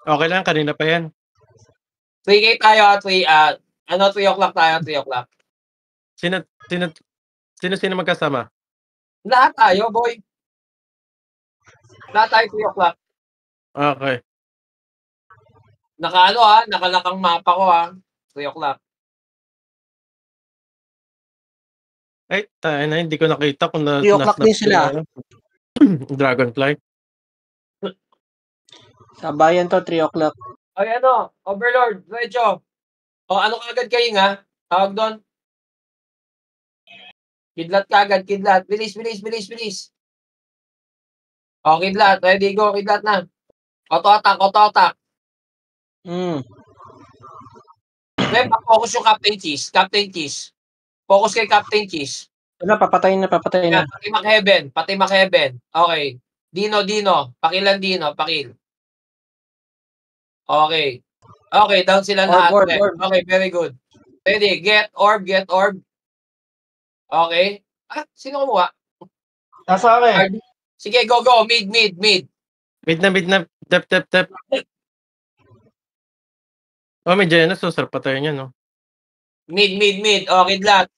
Okay lang, kanina pa yan. 3K tayo, 3 o'clock tayo, 3 o'clock. Sino magkasama? Lahat tayo, boy. Lahat tayo, 3 o'clock. Okay. Nakalakang mapa ko 3 o'clock. Ay, tayo na, hindi ko nakita kung 3 o'clock din sila. Dragonfly. Sa bayan to, 3 o'clock. Ay, Overlord, Rejo. O, ano kagad kayo nga? Tawag doon. Kidlat kagad, kidlat. Bilis. O, kidlat. Ready, go, kidlat na. Auto-attack. Then, focus yung Captain Cheese. Focus kay Captain Cheese. Wala, papatayin na. Pati Mac-Heaven. Okay. Dino. Pakilan Dino, pakil. Okay. Okay, down sila lahat. Orb. Okay, very good. Ready, get orb. Okay. Sino kumuha? Nasa akin. Sige, go. Mid. Mid na. Tap. Oh, may Genos. Sarap patayin niya, no? Mid. Okay, kidlat.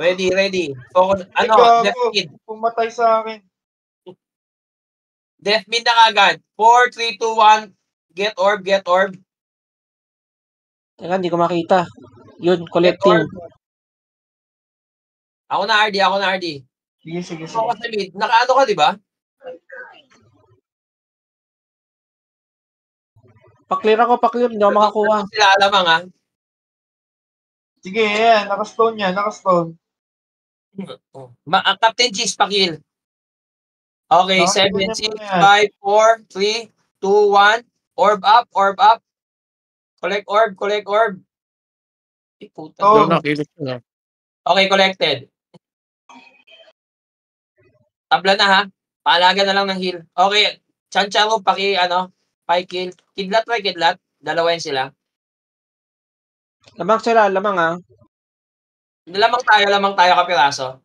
Ready. Focus. Death mid. Pumatay sa akin. Death mid na kagad. 4, 3, 2, 1. Get orb. Teka, hindi ko makita. Yun, collecting. Ako na, RD. Sige. Focus sa mid. Nakaano ka, di ba? Paklir ako. Hindi ako makakuha. Sila alamang, Sige, yan. Nakastone yan. Captain Cheese, pakil. Okay, 7, 6, 5, 4, 3, 2, 1. Orb up. Collect orb. Puta. Okay, collected. Tabla na Paalaga na lang ng heal. Okay, Chancharo, kill. Kidlat. Dalawa yan sila. Lamang sila, lamang Lamang tayo kapiraso.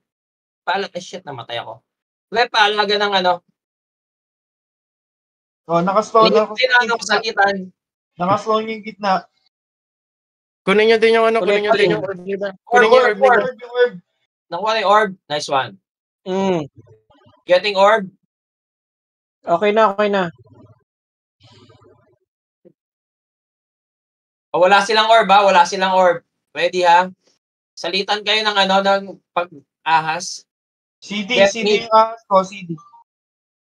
Shit, namatay ako. Paalaga ng Nakastone sakitan. Nakastone yung gitna. Kunin niyo din yung orb nila. Kunin niyo yung orb nila. Nakuha na yung orb. Nice one. Getting orb. Okay na. Wala silang orb. Ready Salitan kayo ng pag-ahas. CD yung ahas ko, CD.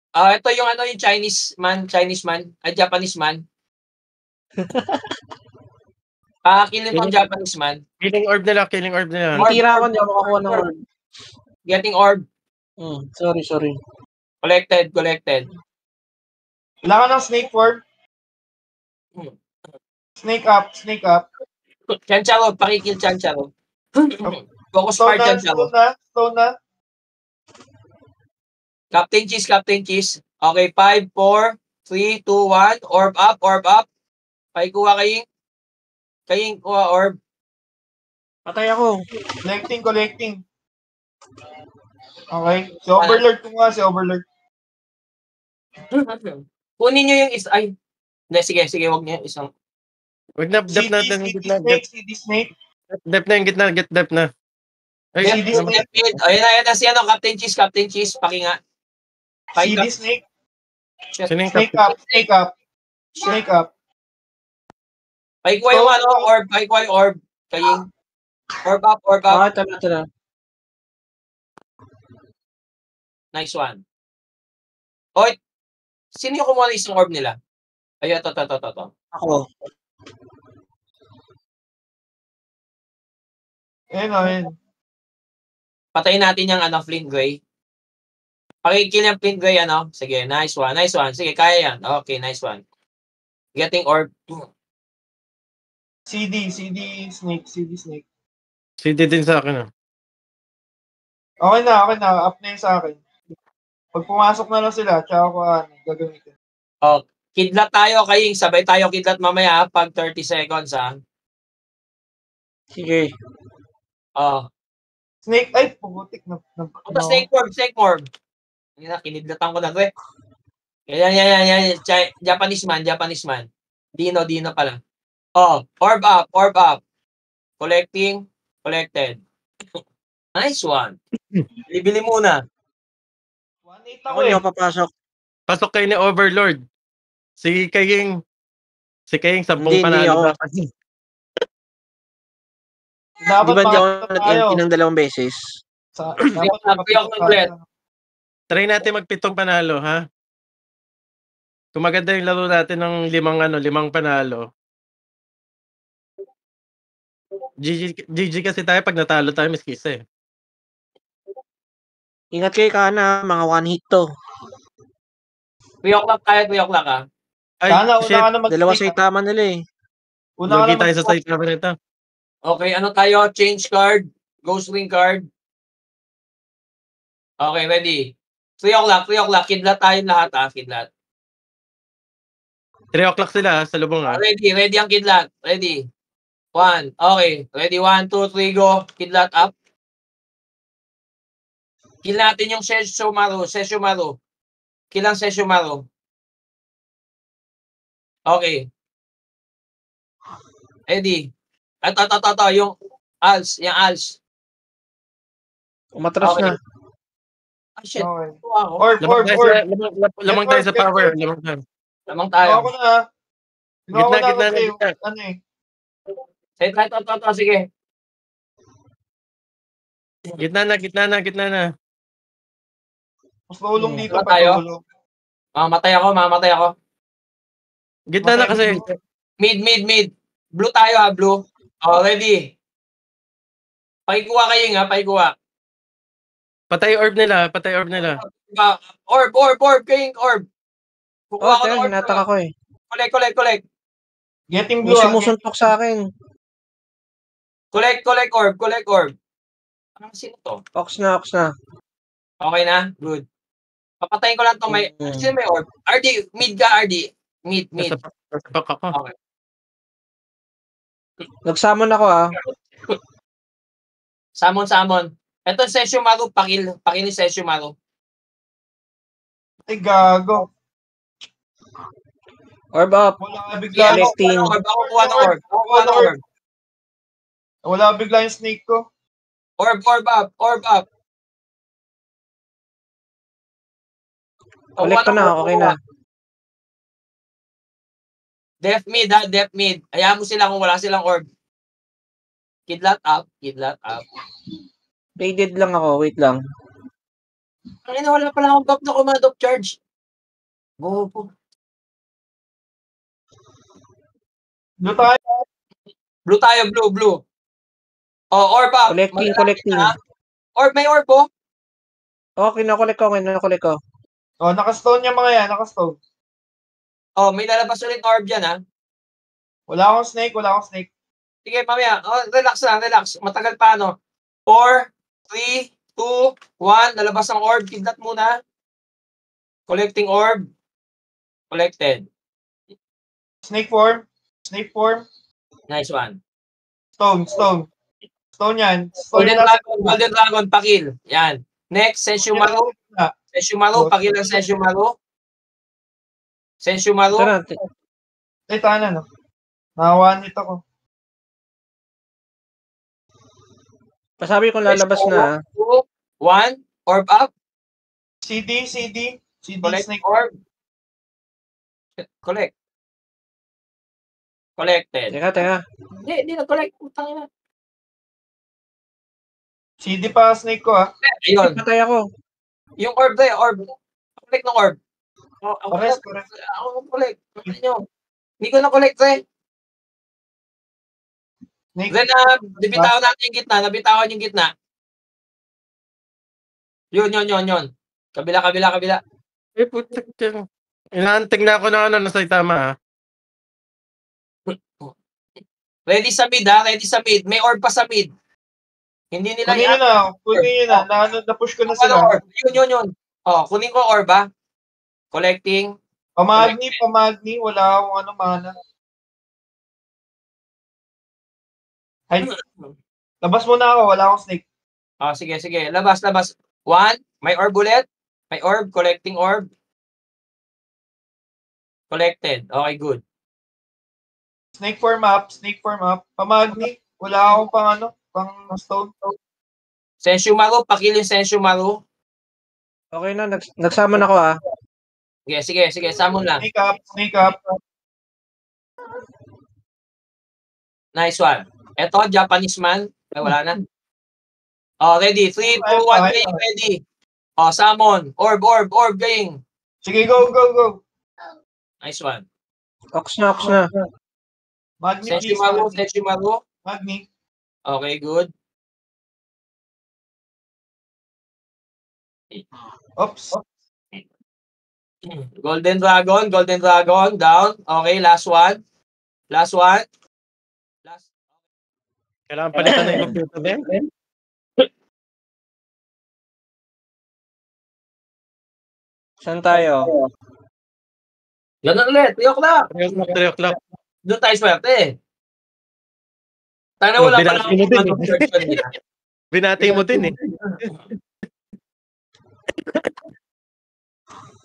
Ito yung yung Chinese man, Japanese man. Pakakilin tong Japanese man. Killing orb nila. Tira ako, hindi ako makakuha ng orb. Getting orb. Sorry. Collected. Wala ka ng snake form? Snake up. Chancharo, pakikil Chancharo. Focus part Chancharo. Stone na. Captain Cheese. Okay, 5, 4, 3, 2, 1. Orb up. Pakikuha kayong kuha orb. Patay ako. Collecting. Okay. Si Overlord si Overlord. Kunin nyo yung isa. Ay. Hindi, sige. Huwag niyo isang. Wag na, dep natin yung gitna. CD Snake. Dep na yung gitna, get dep na. Ay, CD Snake. Ayan na si Captain Cheese. Pakinga. CD Snake. Snake up. Pakikuha yung orb. Kaying. Orb up. Ito na. Nice one. Oy, sino yung kumuha ng isang orb nila? Ay, ito. Ako. Ayun. Patayin natin yung Flint Grey. Pakikill yung Flint Grey, Sige, nice one. Sige, kaya yan. Okay, nice one. Getting orb. CD Snake. CD din sa akin. Okay na. Up na yun sa akin. Pag pumasok na lang sila, tsaka ko gagamitin. Kidlat tayo, kaying sabay tayo kidlat mamaya pag 30 seconds, Sige. Snake, ay, pubutik na. Snake orb. Kinidlatan ko na, Yan. Japanese man. Dino pala. Oh, orb up. Collecting, collected. Nice one. Bili muna. 1-8 Ako ako hindi eh. ako papasok. Pasok kayo ni Overlord. Si Kaying 10 Hindi panalo ako. dapat. Dapat Di ba hindi ako makapito tayo. nag-empty ng 2 beses? Dapat makapito Ako ulit. tayo. Try natin magpitong panalo, ha? Kung maganda yung laro natin ng 5 panalo. GG kasi tayo pag natalo tayo, miss kiss eh. Ingat kayo Kana, mga 1 hit to. 3 o'clock kaya, 3 o'clock ah. Ay, Sana, una shit. ka na Dalawa mag-snake. sa itama nila eh. Una ka Lugi na tayo sa mag-snake. site namin ito. Okay, ano tayo? Change card. Ghost ring card. Okay, ready. 3 o'clock. Kidlat tayo lahat ah, kidlat. 3 o'clock sila sa lubong ha. Ready ang kidlat. Ready. 1. Okay. Ready, 1, 2, 3, go. Kidlat up. Kill natin yung Seshomaru. Kill ang Seshomaru. Okay. Ready. Ito. Yung ALS. Umatras Okay. na. Ah, shit. Okay. Ako. Lamang tayo sa power. Lamang tayo. Ako na. Gitna. Ano eh. Ito. Sige. Gitna na. Mas maulong dito Ano pa tayo? tulong. Mamatay ako. Gitna na kasi. Mid. Blue tayo ha, blue. Oh, ready. Pakikuha kayo nga, pakikuha. Patay orb nila. Orb, king orb. Kukuha ko ng Teka, orb. hinataka ko eh. Collect. Getting May blue. sumusuntok sa akin. Collect orb. Ano sino to? Ox na. Okay na? Good. Papatayin ko lang to may... Sino may orb? RD, mid ka, RD. Mid. Nasa pak ako. Okay. Nagsamon ako ah. Samon. Ito Seshomaru, pakil ni Seshomaru. Ay, gago. Orb up. Wala bigla. Collecting. Ako kuha ng orb. Wala bigla yung snake ko. Orb up. Collect ko na, okay na. Def mid. Hayaan mo sila kung wala silang orb. Kidlat up. Faded lang ako, wait lang. Ang ina, wala pala akong buff na command of charge. Bobo. Blue tayo. Blue. Oh, orb up. Collecting. Orb, may orb po. Okay, nakolek ko. Oh, nakastone yung mga yan. Nakastone. Oh, may lalabas ulit orb dyan ha. Wala akong snake. Sige, mamaya. Oh, relax. Matagal pa, ano? 4, 3, 2, 1. Lalabas ang orb. Kidlat muna. Collecting orb. Collected. Snake form. Nice one. Stone yan. Golden Dragon, pakil. Yan. Next, Seshomaru. Pakil ang Seshomaru. Ito na. Ay, tanan no. Nakawan nito ko. Pasabi kong lalabas na. 2, 1. Orb up. CD, Collect snake. orb. Collect. Collected. Teka. Hindi na-collect. Putang ina. CD pa snake ko ha. Ayun. Patay ako. Yung orb na yun, orb. Collect ng orb. Correct. Ako collect. Hindi ko na-collect eh. Snake. Then, bibitawan natin yung gitna. Nabitawan yung gitna. Yun. Kabila. Eh, putik yan. Inaanting na ako na nasa itama ha. Ready sa mid. May orb pa sa mid. Hindi nila Kunin nyo na. Na-push ko na sila. Orb. Yun. Oh, kunin ko orb ha. Collecting. Pamagni. Wala akong mana. Ay, labas muna ako. Wala akong snake. Oh, sige. Labas. 1. May orb ulit. May orb. Collecting orb. Collected. Okay, good. Snake form up. Pamagni. Wala akong pang stone. Senshumaru, pakil yung Senshumaru. Okay na, nagsama na ako ah. Sige, samon lang. Snake up. Nice one. Eto, Japanese man. Ay, wala na. Oh, ready. 3, 2, 1, game. Ready. Oh, summon. Orb, game. Sige, go. Nice one. Ox na. Magni, please. Senshumaru. Magni. Okay, good. Oops. Golden Dragon, down. Okay, last one. Kailangan palitan na yung computer din. Saan tayo? Ganun ulit, 3 o'clock. 3 o'clock. Doon tayo swerte. Sana wala pa binati mo din lang version nila. Binati mo din eh.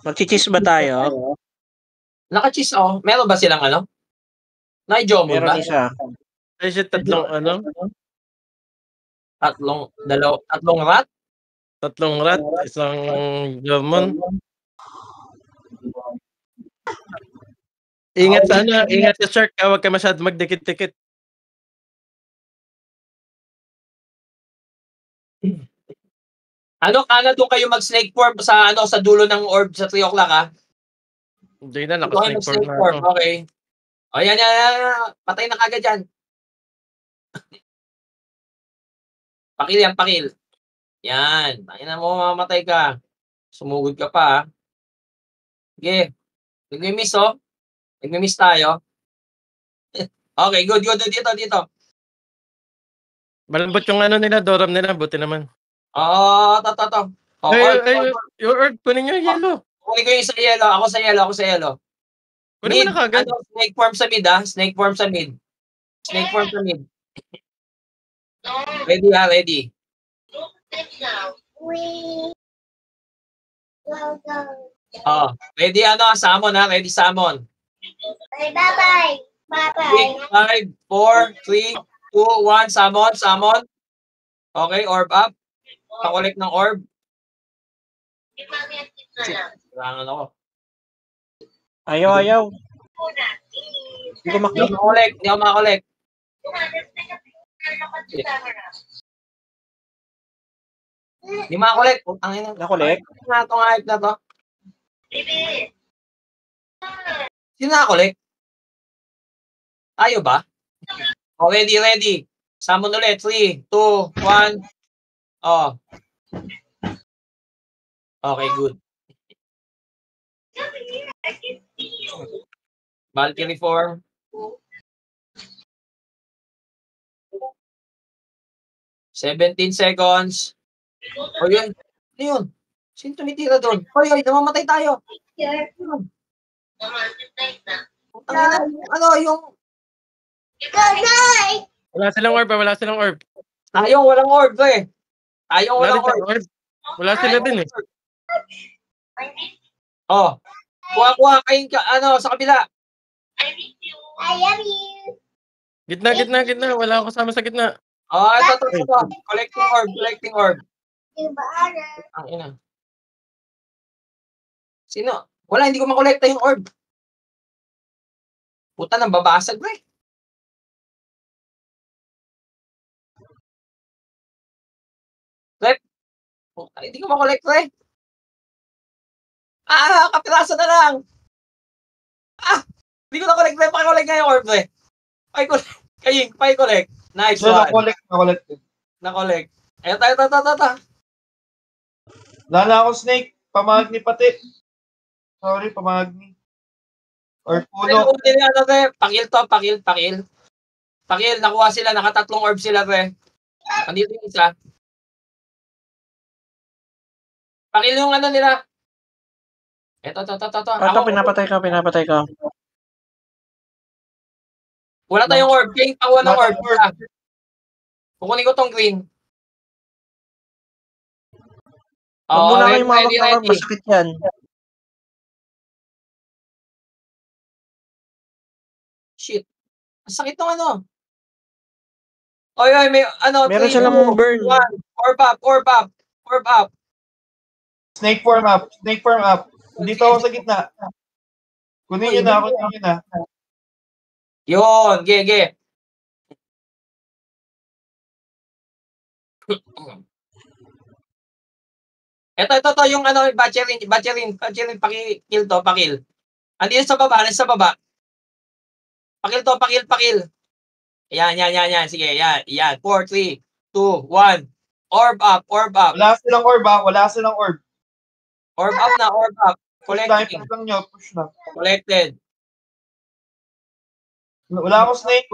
Magchichis ba tayo? Naka-cheese oh. Meron ba silang ano? Nai-Jomon ba? Meron isa. Ay, shit, tatlong Tatlong rat? tatlong rat, isang German. Ingat sa shark, huwag ka masyado magdikit-dikit. Ano doon kayo mag-snake form sa dulo ng orb sa 3 o'clock ha? Hindi na, naka-snake form na ako. Okay. O yan. Patay na kagad yan. Pakil. Yan. Pakil mo, mamatay ka. Sumugod ka pa ha. Sige. Nag-miss oh. Nag-miss tayo. Okay, good. Dito. Malambot yung nila, Doram nila, buti naman. To. Your orb, kunin nyo yung yellow. Kunin ko yung sa yellow. Ako sa yellow. Kunin mo na kagad. Snake form sa mid ha. Snake form sa mid. Ready ha, ready. Ready summon ha. Ready summon. Bye-bye. 5, 4, 3, 2, 1. Summon. Okay, orb up. Pakolek ng orb. Kailangan ako. Ayaw. Hindi ko Hindi ako makakolek. Hindi makakolek. Putang ina. Nakolek? Itong hype na to. Sino nakakolek? Tayo ba? Oh, ready. Summon ulit. 3, 2, 1. Oh. Okay, good. Valkyrie form. 17 seconds. O yun. Ano yun? Sino tumitira doon? Hoy, namamatay tayo. Ano yung... Wala silang orb. Tayong walang orb eh. Tayong walang orb. Wala sila din eh. Oh. Kuha kayo sa kabila. I love you. Gitna. Wala ako kasama sa gitna. Oh, ito. Collecting orb. Ang ina. Sino? Wala, hindi ko makolekta yung orb. Puta, nang babasag ba eh. Rep. Puta, hindi ko makolekta eh. Kapiraso na lang. Hindi ko na-collect na. Pakikolect nga yung orb eh. Pakikolect. Nice So, one. na-collect. Ayun, tayo. Wala na ako snake. Pamagni pati. Sorry, pamagni. Or puno. Pakil to. Pakil, nakuha sila. Nakatatlong orb sila, pre. Andito yung isa. Pakil yung nila. Ito. Ito, pinapatay ka. Wala tayong orb. King, pakuha ng orb. Kukunin ko tong green. Huwag mo na kayo ready. masakit yan. Shit. Ang sakit ng ano. Oy, may ano, Meron 3, silang 2, burn. 1. Orb up. Snake form up. Dito ako sa gitna. Kunin nyo na. Yun, ge. Ito, yung ano, batcherin, pakil. Andito sa baba. Pakil. Yan. Sige, yan. 4, 3, 2, 1. Orb up. Wala silang orb. Orb up na. Push lang nyo. Collected. Wala akong snake.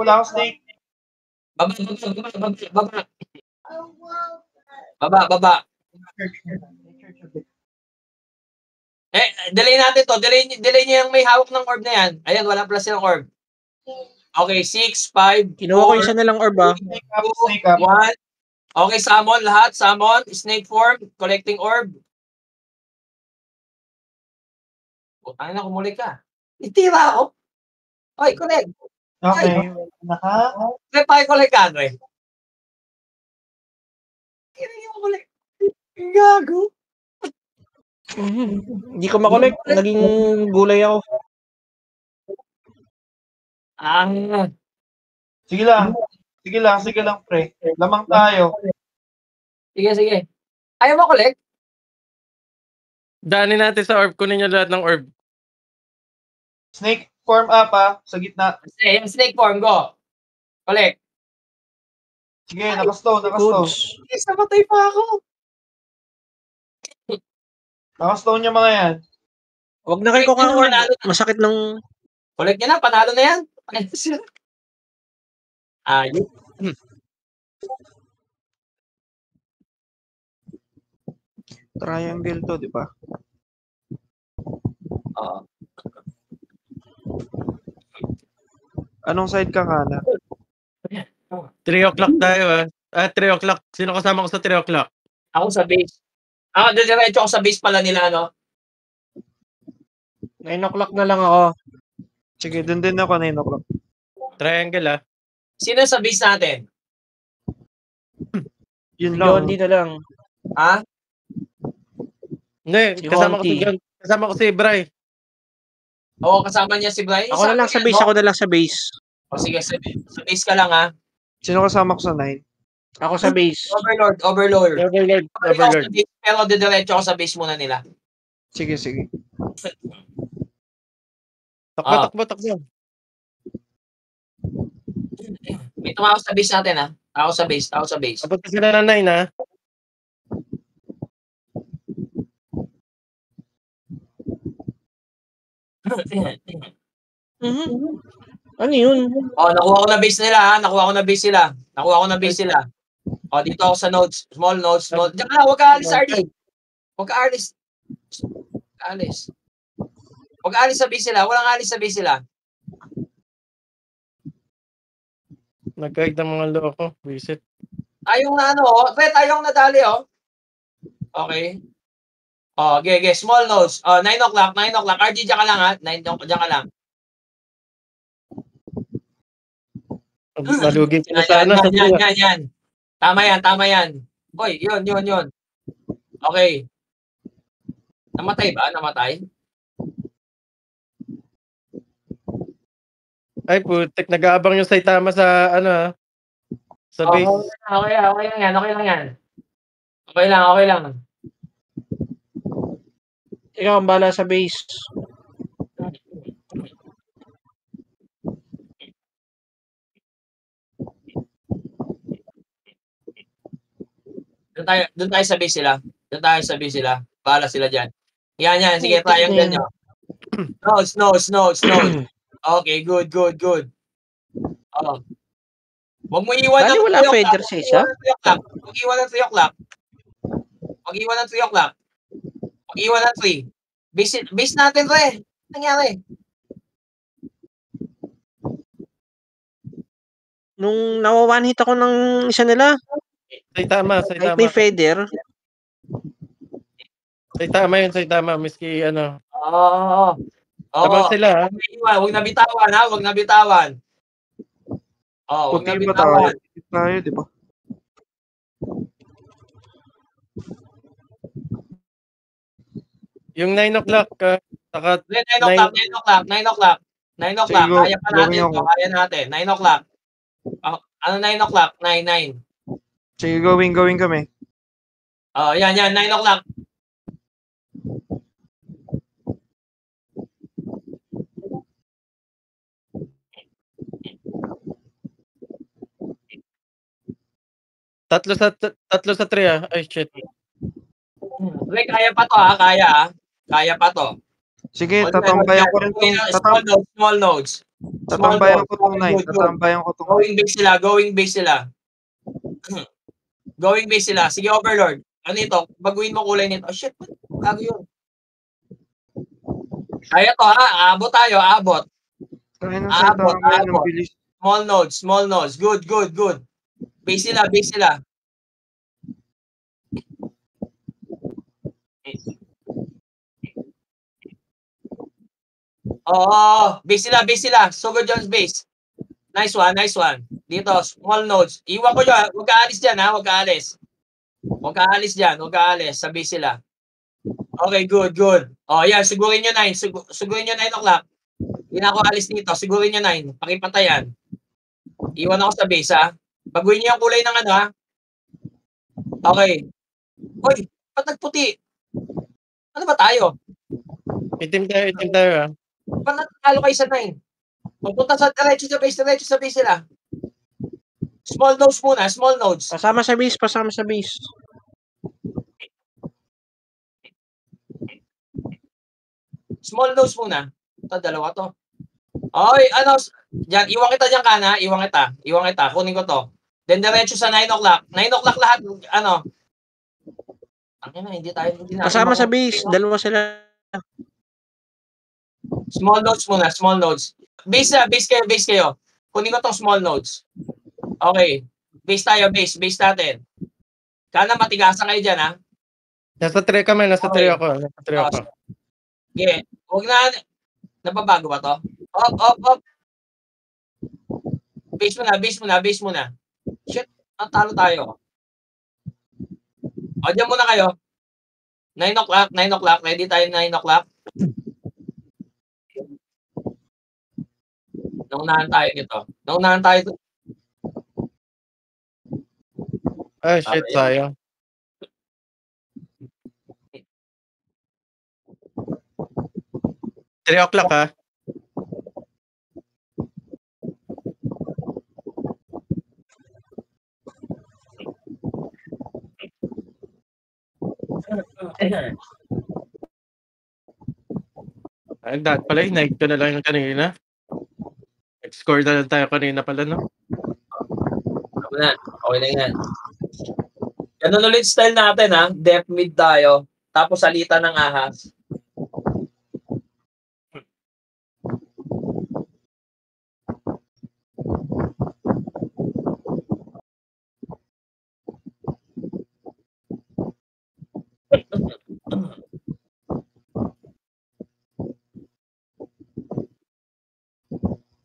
Baba. Delay natin to. Delay nyo yung may hawak ng orb na yan. Ayan, wala pala silang orb. Okay, 6, 5, 4, Kinuha ko isa na lang orb, snake up. 1. Okay, summon lahat. Snake form. Collecting orb. Ay na, kumulik ka. Itira ako. Oy, collect. Okay. Collect ka, Andre. Hindi mo collect. Gago. Hindi ko makolek. Naging gulay ako. Sige lang, pre. Lamang tayo. Sige. Ayaw mo collect? Daanin natin sa orb. Kunin nyo lahat ng orb. Snake form up, sa gitna. Yung snake form, go. Collect. Sige, naka-stone. Goods. Yes, namatay pa ako. Naka-stone yung mga yan. Huwag na kayo ko kang orb. Masakit ng... Collect nyo na, panalo na yan. Ayun. Triangle to, di ba? Oo. Anong side ka kana? 3 o'clock tayo 3 o'clock. Sino kasama ko sa 3 o'clock? Ako sa base. Diretso ako sa base pala nila, no? 9 o'clock na lang ako. Sige, dun din ako 9 o'clock. Triangle Sino sa base natin? Yun lang. Yun, na lang. Ha? Hindi, Si kasama ko Honky. si John. Kasama ko si Bray. Oo, kasama niya si Bryce. Ako na lang sa base, ako na lang sa base. O sige, sa base ka lang, ha? Sino kasama ko sa 9? Ako sa base. Overlord. Overlord. Ako sa base, pero diretso ako sa base muna nila. Sige. Takbo. May tumawag sa base natin, ha? Ako sa base. Abot ka sila ng 9, Ano yun? Nakuha ko na base nila, ha? Nakuha ko na base sila. Dito ako sa nodes. Small nodes. Diyan ka na, huwag ka alis, RD. Huwag ka alis sa base sila. Walang alis sa base sila. Nag-guide ng mga loko. Visit. Tayong na tayong nadali, Okay. Okay. Small nodes. 9 o'clock. RG, dyan ka lang, ha? 9 dyan ka lang. Malugin sila sana. Yan. Tama yan. Boy, yun. Okay. Namatay ba? Ay, putik. Nag-aabang yung Saitama sa, sa base. Okay lang. Ikaw ang bala sa base. Doon tayo sa base sila. Bahala sila dyan. Yan. Sige, triangle nyo. Nodes. Okay, good. Huwag mo iwan Bali, wala feather sa isa? Huwag iwan ng 3 o'clock. Huwag iwan ng 3. Base natin, Re. Nangyari. Nung nawawan hit ako ng isa nila, Saitama. kahit may feather, Saitama. Miski, Oo. Abang Oo. sila, ha? Huwag na bitawan, ha? Huwag na bitawan. Oh, huwag na Puti ba tayo? bitawan. Puti tayo, di ba? Yung 9 o'clock, saka 9 o'clock, 9 o'clock, 9 o'clock. 9 o'clock, Sige, kaya pa natin gawin to, ako. kaya natin. 9 o'clock. Ano 9 o'clock? 9, 9. Sige, gawin kami. Oh, yan, 9 o'clock. tatlo sa 3, ah. Ay, shit. Pre, kaya pa to, ha? Kaya, ha? Kaya pa to. Sige, Huwag na, tatambayan ko rin tong Small nodes. tatambayan ko tong Okay, 9. good. Tatambayan ko tong Going base sila. Going base sila. Sige, Overlord. Ano ito? Baguhin mo kulay nito. Oh, shit. Bago yun. Kaya to, ha? Aabot tayo, aabot. Kaya ng salita ng Aabot. bilis. Small nodes. Good. Base sila. Oo, base sila. Sugod Jones base. Nice one. Dito, small nodes. Iwan ko yun. Huwag ka alis dyan, ha? Huwag ka alis dyan. Sa base sila. Okay, good. Oh, yan. Sigurin nyo 9. Sigurin nyo 9 o'clock. Hindi na ako alis dito. Sigurin nyo 9. Pakipatayan. Iwan ako sa base, ha? Baguhin nyo yung kulay ng ano, ha? Okay. Uy, ba't nagputi? Ano ba tayo? Itim tayo, ah. Ba't natalo kayo sa 9? Pagpunta sa diretso sa base sila. Small nodes. Pasama sa base. Small nodes muna. Ito, dalawa to. Okay, ano, dyan, iwan kita dyan, Kana. Iwan kita. Kunin ko to. Then, diretso sa 9 o'clock. 9 o'clock lahat, ano. Hindi na. Pasama sa base. Dalawa sila. Small nodes. Base kayo. Kunin ko tong small nodes. Okay. Base tayo, base natin. Kana matigasan kayo dyan, ha? Nasa 3 kami, nasa 3 ako. Okay. Huwag na, nababago ba to? Up. Base muna. Shit, talo tayo. O, dyan muna kayo. 9 o'clock. Ready tayo 9 o'clock. Naunahan tayo dito. Ay, shit, sayang. Three o'clock, ha? Ay, dahil pala, hinaig ko na lang yung kanina. Nag-score na lang tayo kanina pala, no? Okay na yan. Ganun ulit style natin, ha? Depth mid tayo. Tapos salita ng ahas.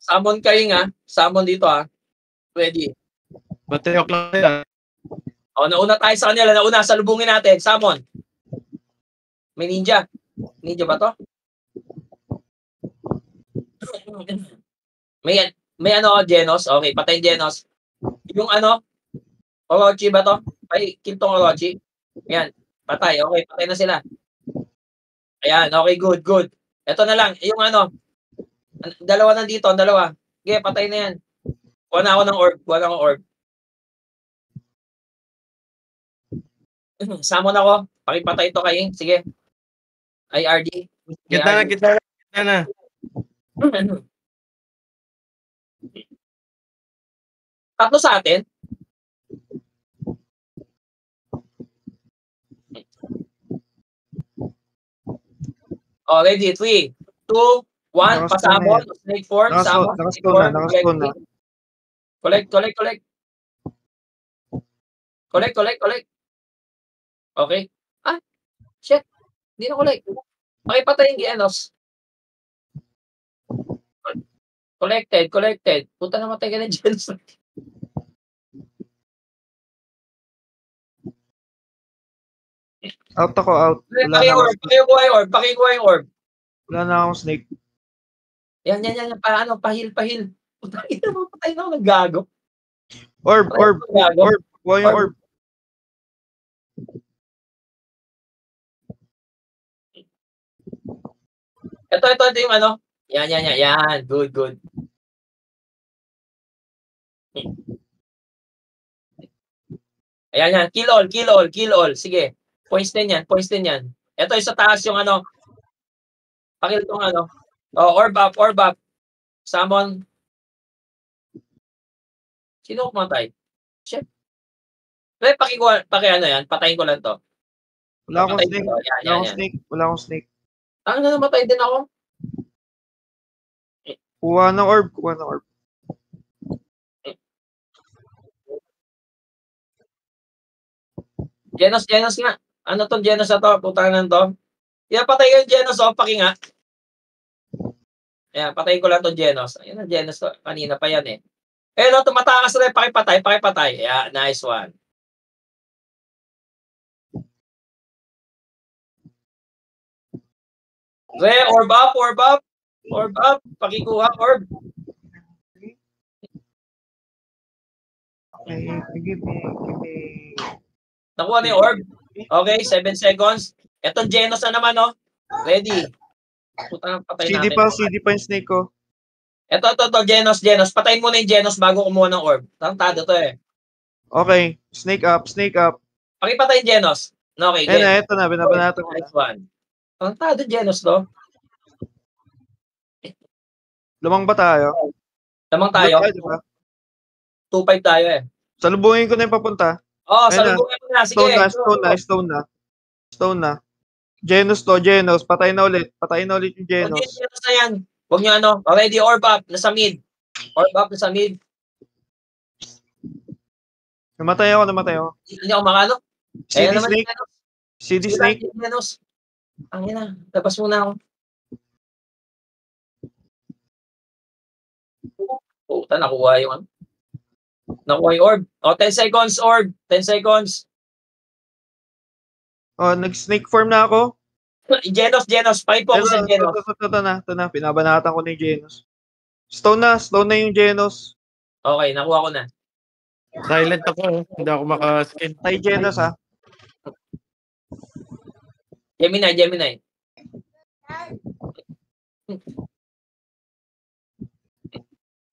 Summon kayo nga. Summon dito, ha? Ready. But 3 o'clock yan. O, nauna tayo sa kanila. Salubungin natin. Summon. May ninja. Ninja ba to? May ano, Genos. Okay, patay Genos. Yung ano, Orochi ba to? Ay, kintong Orochi. Yan, patay. Okay, patay na sila. Ayan, okay, good. Ito na lang, yung ano, dalawa nandito, dalawa. Okay, patay na yan. Kuha na ako ng orb. Summon ako. Pakipatay ito kay. Sige. IRD. Gitna na. Tatlo sa atin. Oh, ready. 3, 2, 1. Pasamon. Snake form. Samon. Nakaskon na. Collect. Okay. Ah, shit. Hindi na collect. Pakipatay yung Genos. Collected. Puta namatay ka na Genos. Out ako, out. Wala na akong, Pakikuha yung orb. wala na akong snake. Yan. Pahil. Puta, ina mo, patay na ako, naggago. Orb. Gago. Kuha yung orb. Ito yung ano. Yan. Good. Ayan. Kill all. Sige. Points din yan. Ito yung sa taas yung ano. Pakil tong ano. Orb up. Summon. Sino kumatay? Shit. Pre, ano yan. Patayin ko lang to. Wala akong Patayin snake. ko to. Yan. Wala akong snake. Ano na namatay din ako? Kuha ng orb. Genos nga. Ano tong Genos na to? Putanan to. Patay yung Genos, paki nga. Ayan, patayin ko lang tong Genos. Ayan ang Genos to. Kanina pa yan eh. No, tumatakas rin. Pakipatay. Yeah, nice one. Orb up. Pakikuha, orb. Okay, give me. Nakuha na yung orb. Okay, 7 seconds. Etong Genos na naman, no? Ready. Puta, patay natin. CD pa yung snake ko. Ito, Genos. Patayin mo na yung Genos bago kumuha ng orb. Tantado to eh. Okay, snake up. Pakipatay yung Genos. Okay, Ito na, binabanatan ko na. Nice one. Tantado Genos to. Lumang ba tayo? Lamang tayo. Diba? 2-5 tayo eh. Salubungin ko na yung papunta. Salubungin mo na. Sige. Stone na. Genos. Patay na ulit yung Genos. Genos na yan. Huwag nyo ano. Already orb up. Nasa mid. Namatay ako. Hindi ako makano. CD snake. Genos. Ang ina. Tapos muna ako. Puta, nakuha yung orb. 10 seconds, orb. 10 seconds. Nag-snake form na ako. Genos. Pakipocus yung Genos. Ito na. Pinabanatan ko na yung Genos. Stone na yung Genos. Okay, nakuha ko na. Silent ako. Hindi ako maka-skin. Tay Genos ha. Gemini.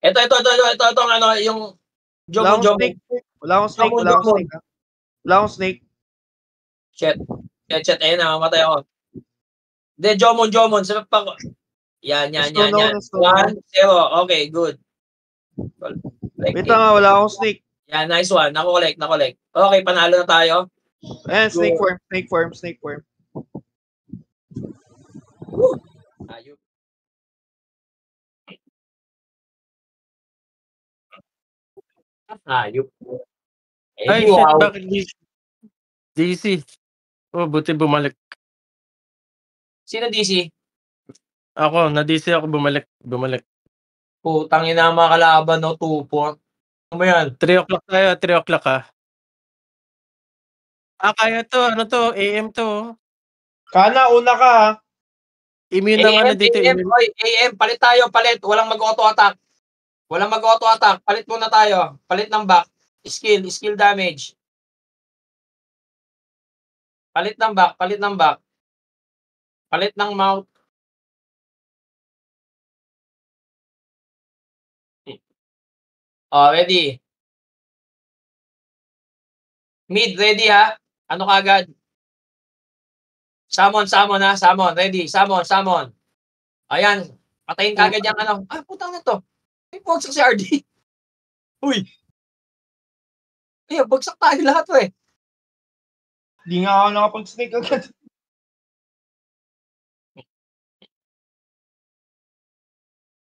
Ito ang ano, yung Wala akong snake. Shit. Ayun na, mamatay ako. Hindi, Jomon. Sabi pa ko. Yan. 1-0. Okay, good. Wait lang wala akong snake. Yan, nice one. Nakukolect. Okay, panalo na tayo. Ayan, snake form. Ayun. Ayun. Ay, shit, bakit DC? Buti bumalik. Sino DC? Ako, na-DC ako, bumalik. Putang ina mga kalaban, no? 2-4. Ano ba yan? 3 o'clock tayo, 3 o'clock ha. Kaya to, ano to, AM to. Kana, una ka ha. Immune ng ano dito. AM, palit tayo. Walang mag-auto attack. Palit muna tayo. Palit ng back. Skill damage. Palit ng back. Palit ng mount. Ready. Mid, ready ha? Ano kagad? Summon ha? Summon, ready. Summon. Ayan. Patayin kagad yung ano. Putang na to. Ay, bagsak si RD. Uy. Ay, bagsak tayo lahat eh. Di nga ako nakapag-snake agad.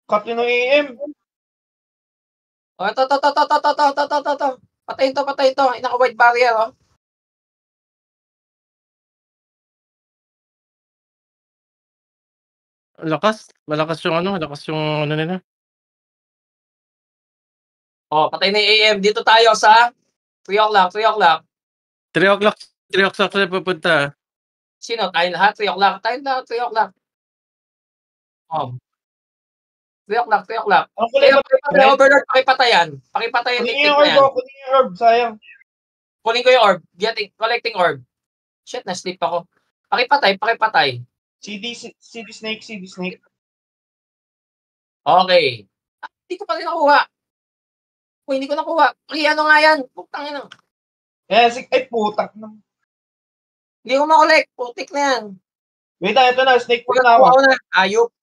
Cut yun ng AM. Ito. Patayin to. Naka-white barrier, oh. Malakas yung ano nila. Patay na yung AM. Dito tayo sa 3 o'clock, 3 o'clock. 3 o'clock, 3 o'clock sila pupunta. Sino? Tayo lahat, 3 o'clock. Tayo lahat, 3 o'clock. 3 o'clock, 3 o'clock. Ang kulay Kayo, ba? pakipatay, Overlord, pakipatayan. Pakipatayan Kunin yung niyo tick yung na orb yan. ko. Kunin niyo yung orb. Sayang. Kunin ko yung orb. Collecting orb. Shit, na-sleep ako. Pakipatay. CD Snake, CD Snake. Okay. Hindi ko pa rin nakuha. Hindi ko nakuha. Ano nga yan? Putang ina. Ay, putak na. Hindi ko makolek. Putik na yan. Wait na, ito na. Snake form na ako. Nakuha ko na. Ayop.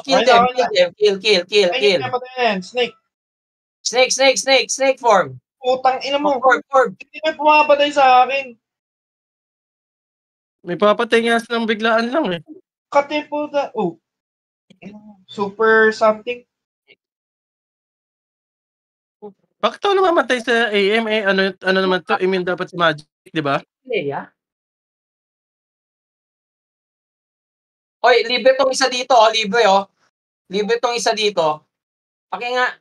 Kill Okay them. na, okay na. Kill. Ay, hindi na patay na yan. Snake. Snake form. Putang ina mo. Orb. Hindi may pumapatay sa akin. May papatay nga ng biglaan lang eh. Kate puta. Oh. Super something. Bakit ako namamatay sa AM eh? Ano naman to? Immune dapat sa magic, di ba? Leia. Oy, libre tong isa dito, libre oh. Libre tong isa dito. Paki nga.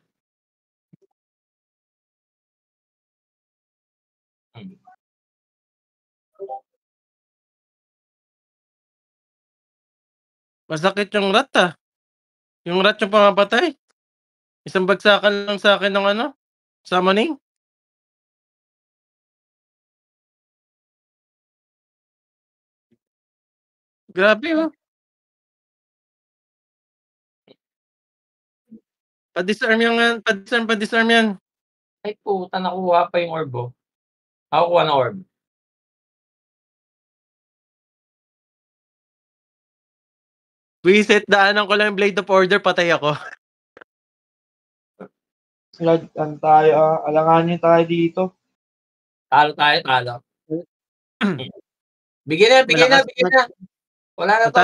Masakit yung rat ah. Yung rat yung pumapatay. Isang bagsakan lang sa akin ng summoning. Grabe oh. Pa-disarm yan. Ay puta, nakuha pa yung orb oh. Ako kuha ng orb. Reset, daanan ko lang yung Blade of Order, patay ako. Slagtan tayo. Alanganin tayo dito. Talo tayo. Bigyan na. Wala na to.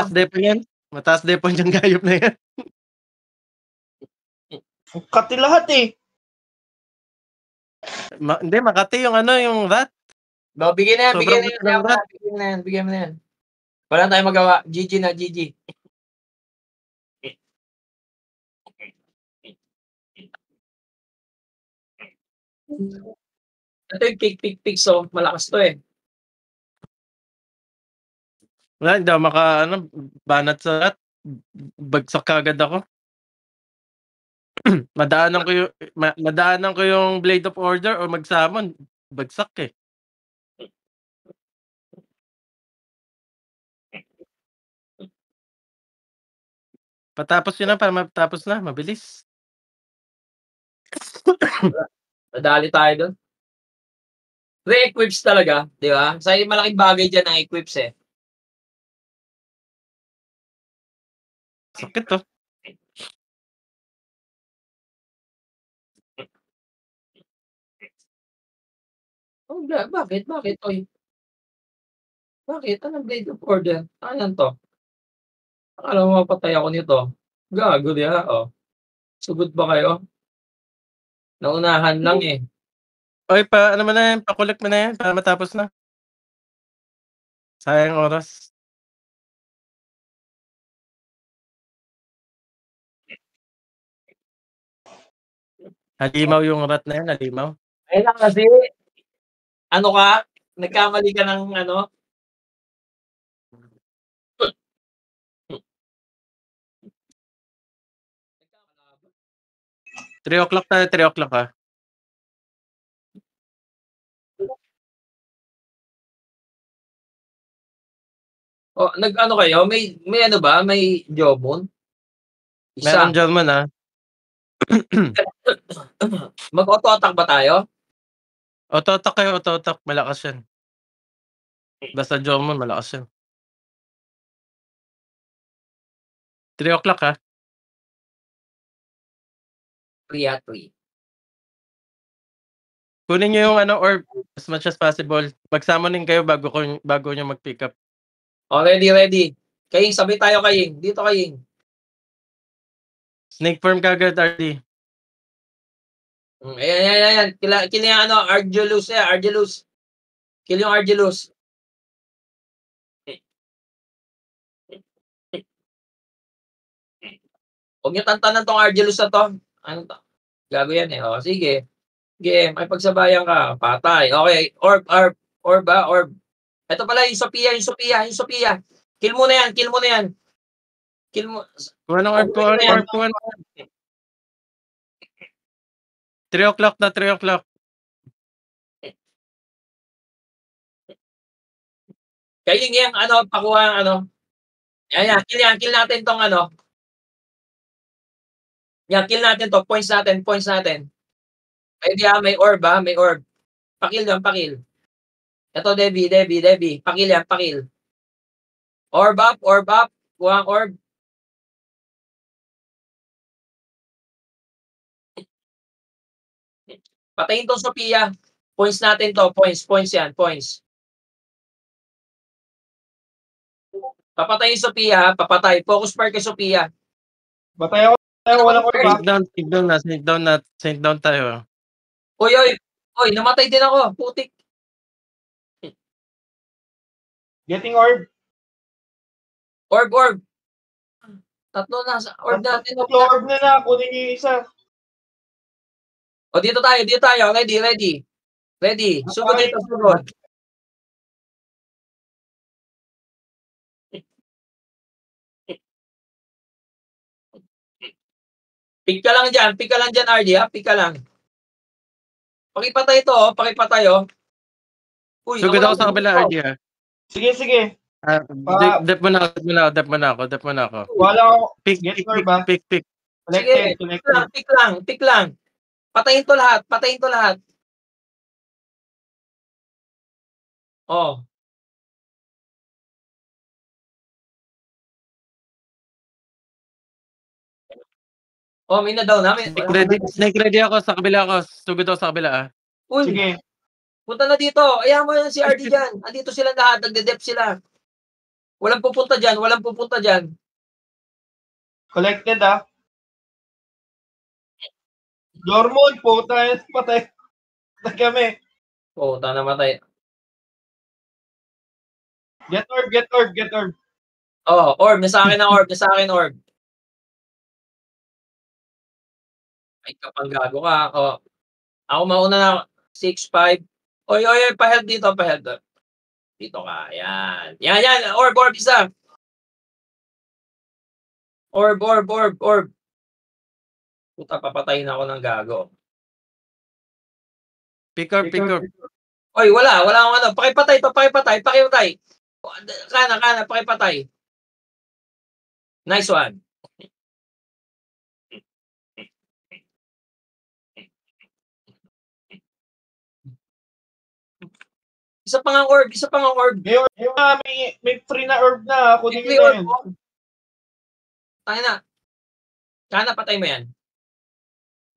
Mataas depo yan gayop na yan. Kati lahat eh. Hindi, Makati yung yung rat. Bigyan na Sobrang yan. Bigyan mo na yan. Wala tayong magawa. GG na, GG. Ito yung pick. So, malakas to eh. Wala, hindi ako banat sa rat. Bagsak kagad ako. Madaanan ko yung Blade of Order o mag-summon. Bagsak eh. Patapos yun na para matapos na. Mabilis. Nadali tayo doon. Re-equips talaga, di ba? Sa malaking bagay dyan ang equips eh. Sakit to. Bakit? Oy? Bakit? Anong Blade of Order? Ano to? Akala mo mapatay ako nito. Gago diya, oh. Sugod ba kayo? Naunahan lang eh. Oy, ano mo na yan? Pakulik mo na yan para matapos na. Sayang oras. Halimaw yung rat na yan, halimaw. Ayun lang kasi, ano ka? Nagkamali ka ng ano? Three o'clock tayo, 3 o'clock ha. Nag-ano kayo? May ano ba? May Jobon? Meron German ha. Mag-auto-attack ba tayo? Auto-attack kayo, auto-attack. Malakas yan. Basta German, malakas yan. 3 o'clock ha. 3. Kunin nyo yung orb as much as possible. Mag-summoning kayo bago nyo mag-pick up. Ready. Kaying, sabay tayo Kaying. Dito Kaying. Snake form kagad, RD. Ayan. Kill yung Argelus. Kill yung Argelus. Huwag nyo tantanan tong Argelus na to. Ano to? Gago yan eh. O, sige. Sige, may pagsabayan ka. Patay. Okay. Orb. Ito pala yung Sophia. Kill mo na yan. Kuha ng orb, kuha ng orb, kuha ng orb. 3 o'clock na, 3 o'clock. Kaya yung pakuha ang Yan, kill natin tong Yan, kill natin to. Points natin. Ready may orb may orb. Pakil yan, pakil. Ito, Debbie. Pakil yan, pakil. Orb up. Kuha ang orb. Patayin tong Sophia. Points natin to. Points yan. Papatay yung Sophia. Papatay. Focus park kay Sophia. Batay ako. Walang orb ha. Sink down tayo. Oy, namatay din ako. Putik. Getting orb. Orb. Tatlo na sa orb natin. Tatlo orb na. Kunin niyo yung isa. O, dito tayo. Ready. Sugod dito. Pick ka lang dyan, RD ha. Pick ka lang. Pakipatay to. Uy, Sugod ako sa kabila, RD ha. Sige. Dep mo na ako. Wala ako. Pick. Collected. Pick lang. Patayin to lahat. Oh. Oh, may na daw namin. Snake ready ako sa kabila ako. Sugod ako sa kabila ah. Uy, Sige. punta na dito. Ayaw mo yan si RD dyan. Andito sila lahat. Nagde-dep sila. Walang pupunta dyan. Collected ha. Dormon, patay na kami. Oh, namatay. Get orb. Oh, orb. Nasa akin orb. Ay, kapag gago ka. Oh. Ako mauna na. 6-5. Oy, pa-health dito. Dito ka. Yan. Orb, isa. Orb. Puta, papatayin ako ng gago. Pick up. Oy, wala akong Pakipatay. Kana, pakipatay. Nice one. Isa pang ang orb. May free na orb na. Kunin Free niyo orb. na yun. Tayo na. Kana, patay mo yan.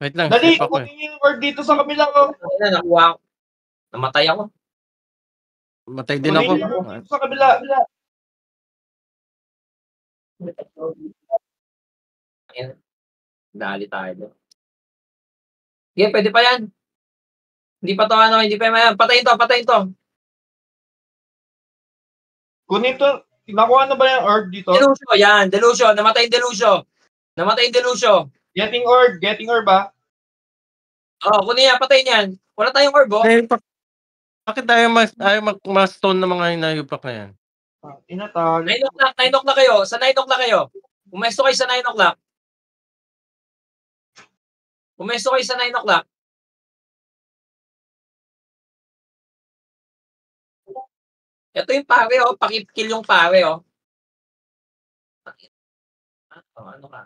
Wait lang. Dali, sip ako eh. kunin niyo yung orb dito sa kabila ko. Tayo na, nakuha ako. Namatay ako. Matay din Kunin ako. niyo yung orb dito sa kabila. Ayan. Dali tayo. Yeah, pwede pa yan. Hindi pa yan. Patayin to. Kunin to. Nakuha na ba yung orb dito? Delusyo, yan. Delusyo. Namatay yung Delusyo. Getting orb ha. Oh, kunin yan. Patayin yan. Wala tayong orb, oh. Bakit tayo mas stone na mga hinayupak na yan? Inatag. 9 o'clock na kayo. Sa 9 o'clock kayo. Pumesto kayo sa 9 o'clock. Ito yung pare, oh. Pakipkill yung pare, oh. Oh, ano ka?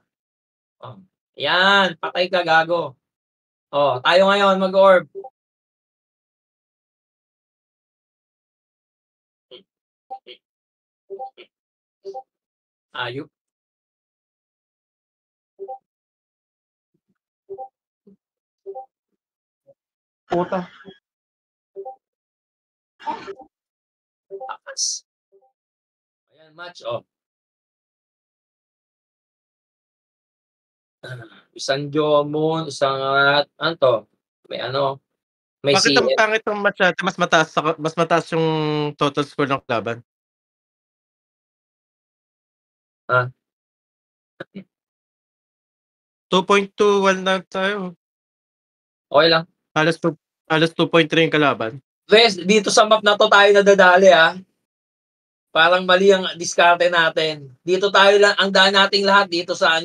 Oh. Yan. Patay ka, gago. Oh, tayo ngayon mag-orb. Ayup. Puta. Takas. Ayan, match, oh. Isang Jomon, isang ano to? May Bakit ang CM. pangit ng match natin? Mas mataas yung total score ng laban. Ah. 2.21 na tayo. Okay lang. Halos 2.3 yung kalaban. Guys, dito sa map na to tayo nadadali Parang mali ang diskarte natin. Dito tayo lang, ang daan nating lahat dito sa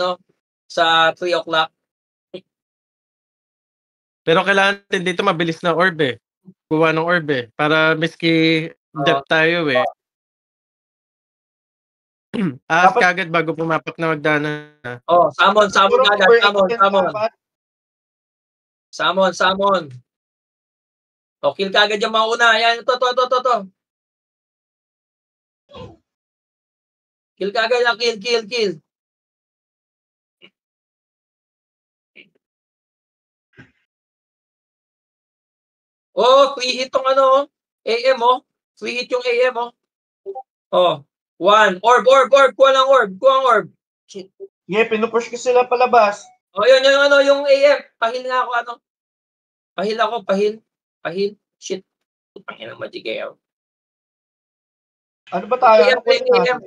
sa 3 o'clock. Pero kailangan natin dito mabilis na orb Kuha ng orb Para miski depth tayo Ahas Dapat- kagad bago pumapak na magdana. Summon Siguro agad. over Summon. 8 dapat. Summon. Kill ka agad yung mga una. Ayan, to. Kill ka agad lang. Kill. Free hit tong AM Free hit yung AM 1. Orb. Kuha ng orb. Shit. Yeah, pinupush ko sila palabas. Yun, yung AM. Pahil nga ako, Pahil. Shit. Putang ina matigayaw. Ano ba tayo? Ano po AM.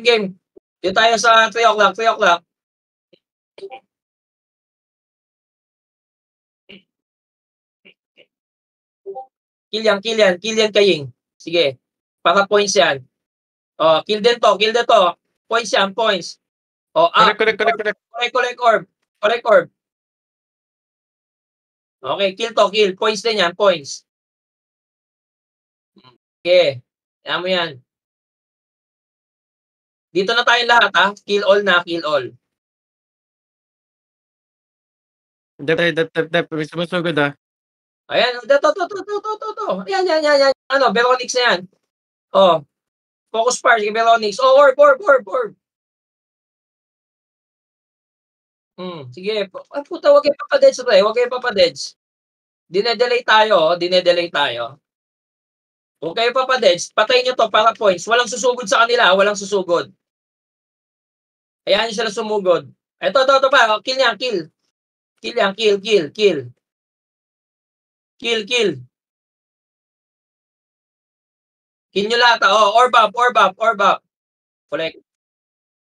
Game. Dito tayo sa 3 o'clock. Kill yan kaying. Sige. Para points yan. Kill din to. Points yan. Correct. Collect orb. Okay, kill. Points din yan. Points. Okay. Ayan mo yan. Dito na tayo lahat Kill all. Dep. May sumusugod Ayan. To. Ayan. Veronix na yan. Focus par. Sige, Veronix. Orb. Sige. Puta, wag kayo papadeds. Dinedelay tayo. Huwag kayo papadeds. Patayin nyo to para points. Walang susugod sa kanila. Ayan nyo sila sumugod. Ito pa. Kill niya. Kill. Kill. Kill nyo lahat. Orb up. Collect.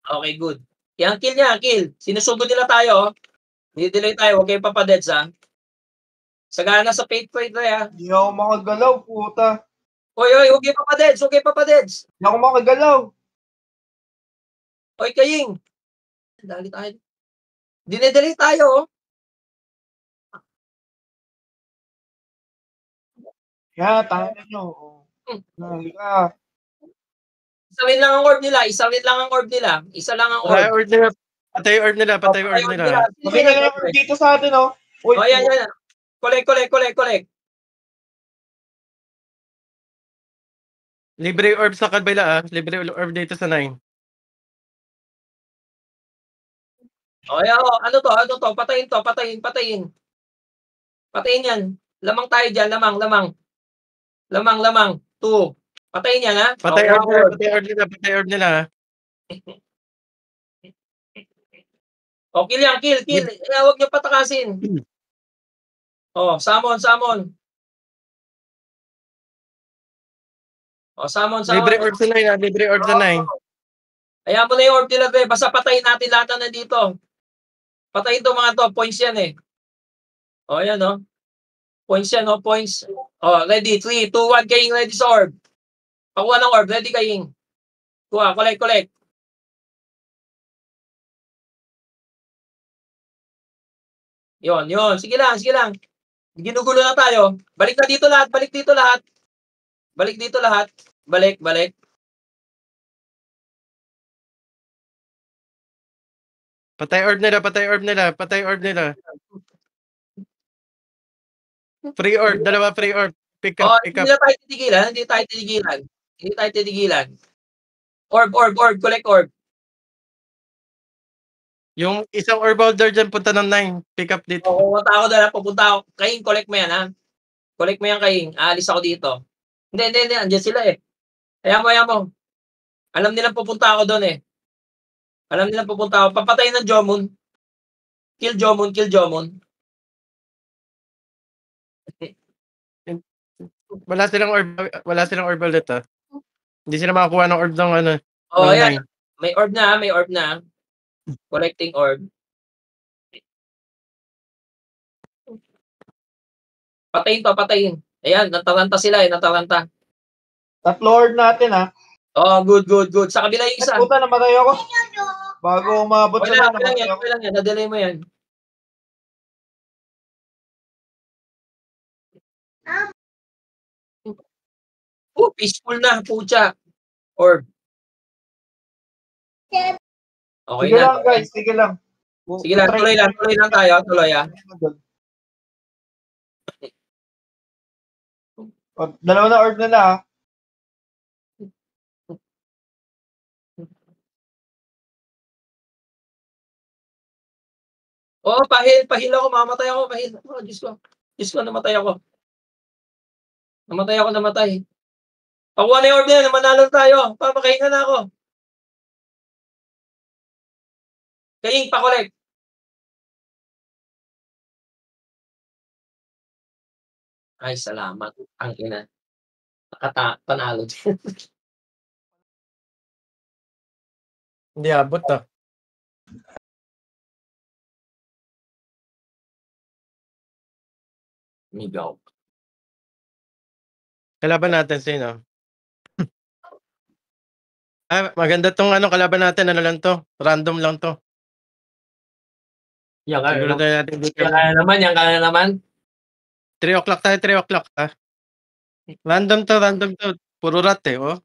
Okay, good. Yan, kill niya. Sinusugod nila tayo. Didelay tayo. Huwag kayong papadeds Sagana sa fate point Hindi ako makagalaw, puta. Huwag kayong papadeds. Hindi ako makagalaw. Oy, kaying. Dali tayo. Dinedelay tayo Yan, tayo nyo. Halika. Isa rin lang ang orb nila. Isa lang ang orb. Patay orb nila. Sabi ka na dito sa atin, Uy, Yan. Collect. Libre orb sa kabila Libre orb dito sa 9. Ano to? Patayin. Patayin yan. Lamang tayo dyan. Lamang. 2. Patayin yan, Patay orb nila. Kill yan. Huwag nyo patakasin. Summon. Summon. Libre orb sa 9 Ayan mo na yung orb nila, basta patayin natin lahat na nandito. Patayin to mga to. Points yan Ayan Points yan Points. Ready. 3, 2, 1. Kaying ready sa orb. Pakuha ng orb. Ready kaying. Kuha. Collect. Yon. Sige lang. Ginugulo na tayo. Balik dito lahat. Balik. Patay orb nila. Free orb. Dalawa free orb. Pick up. Hindi tayo titigilan. Orb. Collect orb. Yung isang orb holder dyan, punta ng 9. Pick up dito. Pupunta ako. Kaying, collect mo yan, Collect mo yan, Kaying. Aalis ako dito. Hindi. Andiyan sila Ayan mo. Alam nilang pupunta ako doon Papatayin ng Jomon. Kill Jomon. Wala silang orb ulit Hindi sila makakuha ng orb ng Ayan. May orb na. Collecting orb. Patayin to, patayin. Ayan, nataranta sila eh, nataranta. 3 orb natin, ha. Oh, good, good, good. Sa kabila yung Ay, isa. puta, namatay ako. Bago umabot Okay sa lang, man, okay lang namatay yan, ako. okay lang yan. Nadalay mo yan. Oh, peaceful na, pucha. Orb. Okay Sige na. lang, guys. Sige lang. Sige lang, tuloy lang tayo. Tuloy ah. Dalawa na orb nila, ha. Oh, pahil ako, mamatay ako, pahil. Oh, Diyos ko. Diyos ko, namatay ako. Namatay. Pakuha na yung orb na yan, manalo tayo. Papakahinga na ako. Kaying, pakolek. Ay, salamat. Ang ina. Panalo. Hindi abot ah. Migaw. Kalaban natin sino? Maganda tong kalaban natin. Ano lang to? Random lang to. Yan Siguro kaya tayo natin dito. yan kaya naman. 3 o'clock tayo, 3 o'clock. Random to. Puro rat eh, oh.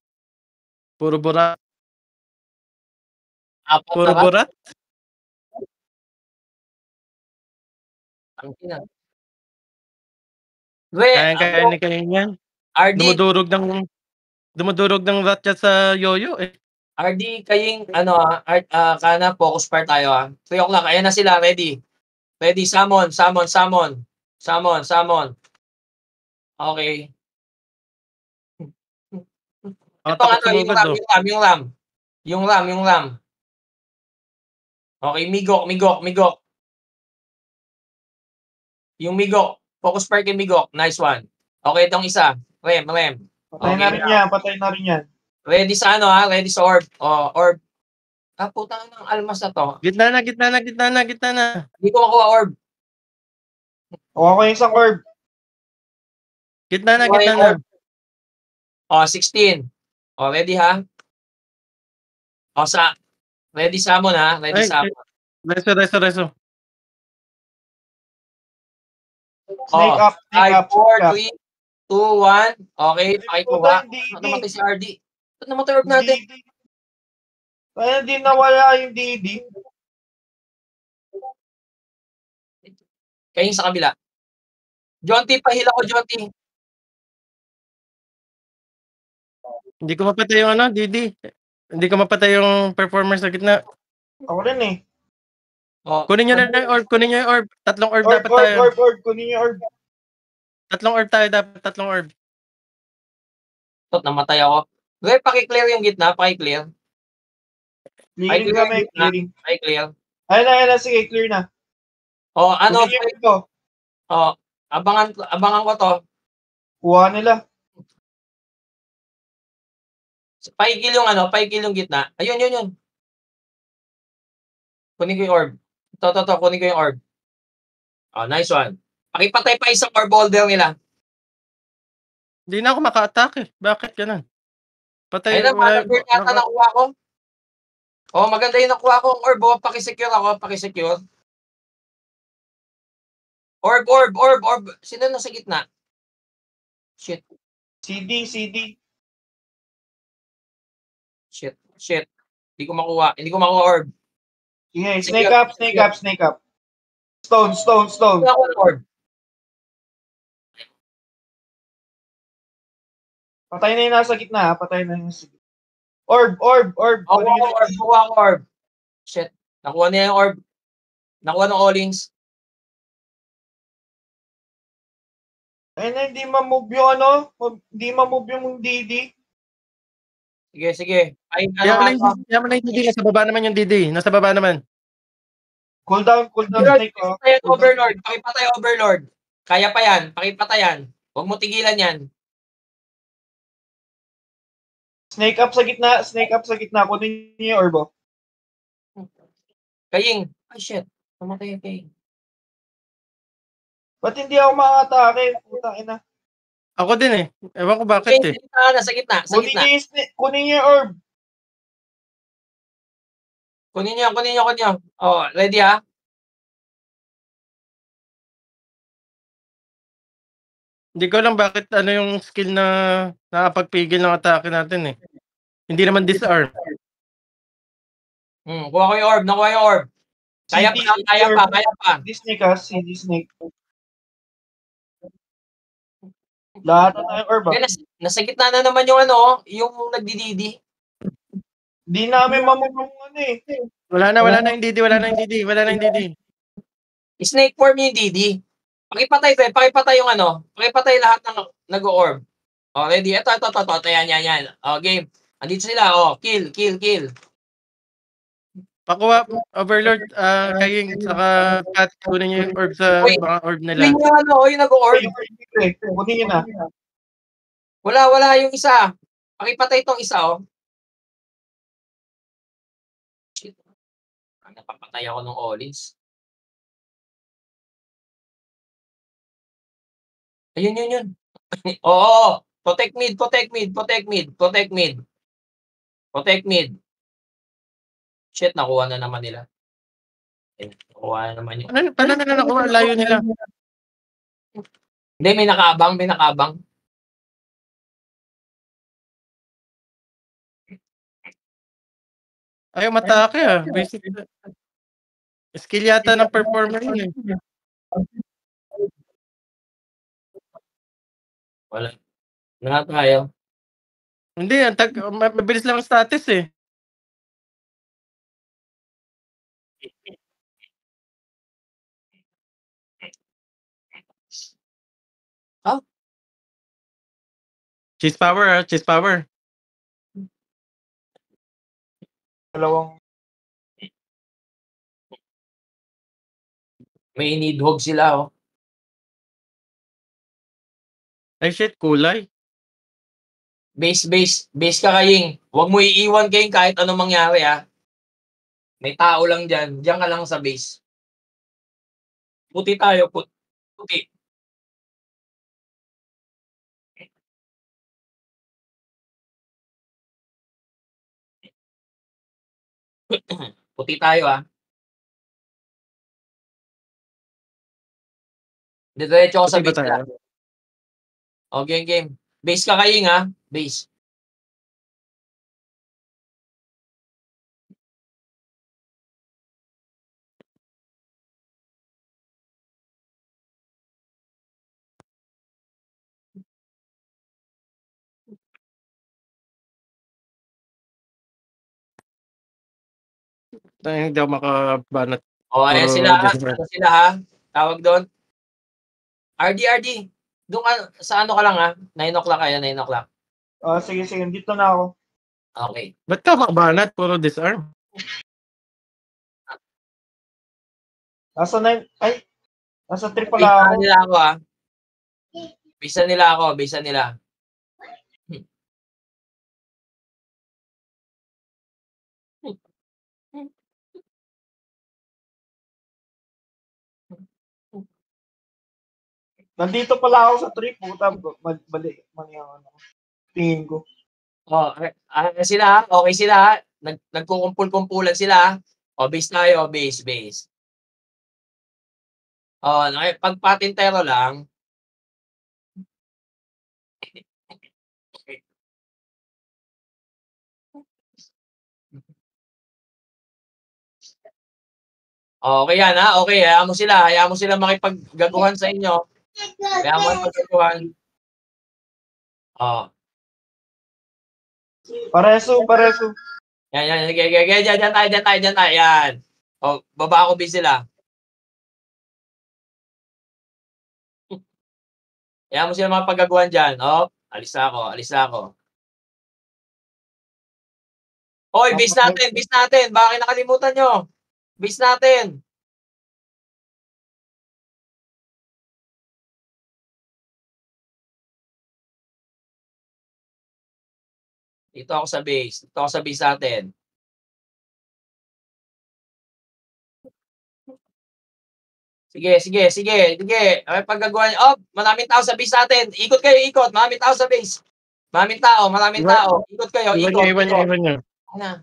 Puro burat. Apat Puro na ba? burat. Ang ina. Re, Kaya ni kayo yan. RD, Dumudurog ng rat yan sa yoyo eh. RD, kaying, kana, focus part tayo 3 o'clock, ayan na sila, ready. Ready, summon. Okay. Ito Takot yung sumugod oh. Yung ram. Okay, migok. Yung migok, focus part kay migok, nice one. Okay, itong isa, rem. Patay na rin yan. Ready sa ready sa orb. Oh, orb. Putang ng almas na to. Gitna na. Hindi ko makuha orb. Kuha ko yung isang orb. Gitna na. Oh, 16. Oh, ready ha? Oh, ready summon ha? Ready Ay, summon. Reso. Snake up. 5, 4, 3, 2, 1. Okay, pakikuha. Namatay si RD. Ba't namatay orb natin? Kaya di nawala yung DD. Kayong sa kabila. Jonty, pahila ko, Jonty. Hindi ko mapatay yung Didi. Hindi ko mapatay yung performer sa gitna. Ako rin eh. Oh, Kunin nyo yung orb. 3 orb dapat tayo. Orb. Kunin yung orb. 3 orb tayo dapat. 3 orb. namatay ako. Re, paki-clear yung gitna, paki-clear. Clearing kami, clearing. Paki-clear. Ayun na, sige, clear na. Oh, Kunin yung orb ko. Oh, abangan ko to. Kuha nila. Paikil yung gitna. Ayun. Kunin ko yung orb. To, kunin ko yung orb. Oh, nice one. Pakipatay pa isang orb holder nila. Hindi na ako maka-attack eh. Bakit ganun? Patay. Ayun na, mana bird yata nakuha ko. Oh, maganda yung nakuha ko. Orb, pakisecure ako, pakisecure. Orb. Sino nasa gitna? Shit. CD. Shit. Hindi ko makuha orb. Sige, snake up. Stone. Hindi ako ng orb. Patay na yung nasa gitna, ha? Orb. Nakuha ko orb. Shit. Nakuha niya yung orb. Nakuha ng Allings. Ayun na, hindi ma-move yung DD. Sige. Ay, Kaya pala yung Didi. Nasa baba naman yung Didi. Nasa baba naman. Cool down, snake, oh. Pakipatay Overlord. Kaya pa yan. Pakipatayan. Huwag mo tigilan yan. Snake up sa gitna. Kunin niyo yung orb, oh. Kaying. Ay, shit. Namatay yung Kaying. Ba't hindi ako makakatake? Putang ina. Ako din eh. Ewan ko bakit Okay, eh. sa gitna. Kunin niyo yung kunin niyo yung orb. Kunin niyo. Oh, ready ha? Hindi ko lang bakit ano yung skill na nakapagpigil ng atake natin eh. Hindi naman disarm. Kuha ko yung orb. Nakuha yung orb. Kaya pa. Disney ka, si Disney. Lahat na yung orb. Okay, nasa gitna na naman yung yung nagdididi. Di namin mamulong ano eh. Wala na yung DD. Snake form yung DD. Pakipatay yung pakipatay lahat ng nag-orb. Oh, ready? Ito. Yan. Oh, game. Andito sila. Oh, kill. Pakuha, Overlord, kayong saka Pat, kunin niyo yung orb sa Wait. mga orb nila. Kunin yung yung nag-orb. Kunin niyo na. Wala yung isa. Pakipatay tong isa, oh. Shit. Napapatay ako ng Olins. Ayun, yun. Oo. Protect mid. Shit, nakuha na naman nila. Nakuha na naman yung... Paano na nakuha? Layo nila. Hindi, may nakaabang. Ayaw matake ah. Basic. Skill yata ng performer yun eh. Wala. Na tayo. Hindi, mabilis lang ang status eh. Chase power. Dalawang. May Nidhogg sila, oh. Ay shit, kulay. Base ka kaying. Huwag mo iiwan kaying kahit anong mangyari, ha. May tao lang dyan. Diyan ka lang sa base. Puti tayo, puti. Puti tayo, ha. Diretso ako sa Puti ba base, ha. tayo? O, game. Base ka kaying, ha. Base. Hindi ako makabanat. O, ayan Puro sila, ha. Discord. Ano sila, ha. Tawag doon. RD. Doon ka, sa ano ka lang, ha. 9 o'clock kaya, 9 o'clock. Sige. Dito na ako. Okay. Ba't ka makabanat? Puro disarm. Nasa 9. Ay. Nasa 3 pala Bisa ako. nila ako, ha. Bisa nila. Nandito pala ako sa 3. Puta. Balik. Ano. Tingin ko. Oh, sila, ha. Okay sila, ha. Nagkukumpul-kumpulan sila, ha. O, base tayo, base. Oh, pag patintero lang. Okay yan, ha. Okay, hayaan mo sila makipaggaguhan sa inyo. Hayaan mo makipaggaguhan. Oh. Pareso. Yan. Sige, dyan tayo. Yan. O, baba ako base sila. Hayaan mo sila makipaggaguhan dyan. Oh, alis na ako. Hoy, base natin. Bakit nakalimutan nyo? Base natin. Dito ako sa base natin. Sige. Okay, paggagawa niyo. Oh, maraming tao sa base natin. Ikot kayo, ikot. Maraming tao sa base. Maraming tao. Ikot kayo, Iwan ikot. niyo. Ano?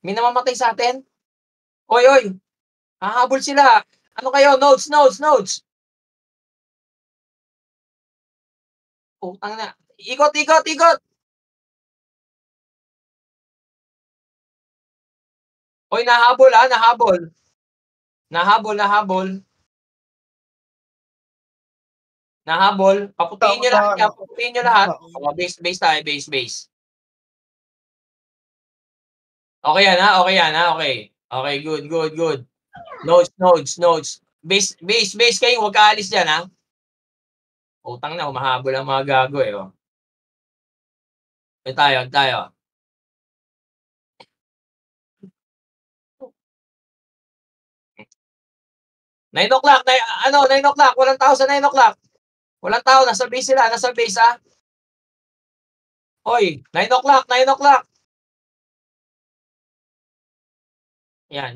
May namamatay sa atin? Oy. Hahabol sila. Ano kayo? Nodes. Putang na. Ikot. Oy, nahabol. Paputiin nyo lahat yan. Paputiin nyo lahat. Oh, base tayo. Base. Okay yan ha. Okay, good. Nodes. Base kayo. Huwag ka alis dyan ha. Utang na. Humahabol ang mga gago eh. Oh. Tayo. 9 o'clock. 9 o'clock. Walang tao sa 9 o'clock. Walang tao. Nasa base sila. Ha. Hoy, 9 o'clock. Yan.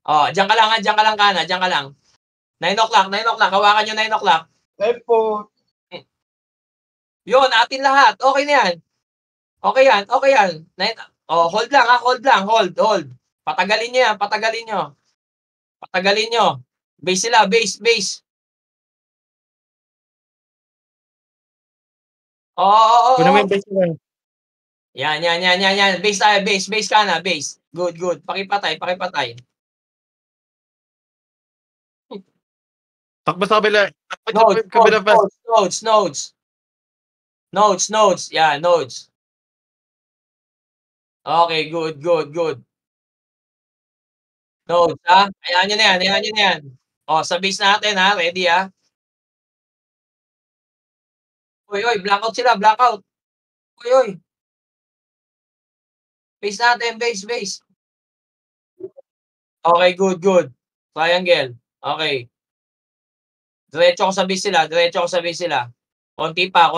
Oh, diyan ka lang, Kana. 9 o'clock. Hawakan nyo 9 o'clock. Live po. Yun, atin lahat. Okay na yan. Okay yan. Oh, hold lang ha. Hold. Patagalin nyo. Base sila. Base. Oo. Kunin mo yung base mo. Yan. Base tayo. Base ka na. Base. Good. Pakipatay. Takbo sa kabila. Takbo sa kabila pa. Nodes. Yeah, nodes. Okay, good. Nodes, ha? Ayan nyo na yan. O, sa base natin, ha? Ready, ha? Oy, blackout sila. Oy. Base natin, base. Okay, good. Triangle. Okay. Diretso ko sa base sila. Konti pa.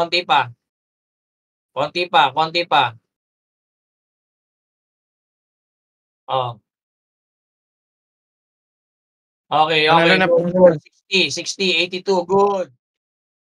Oh. Okay. Ano na? 60, 82. Good.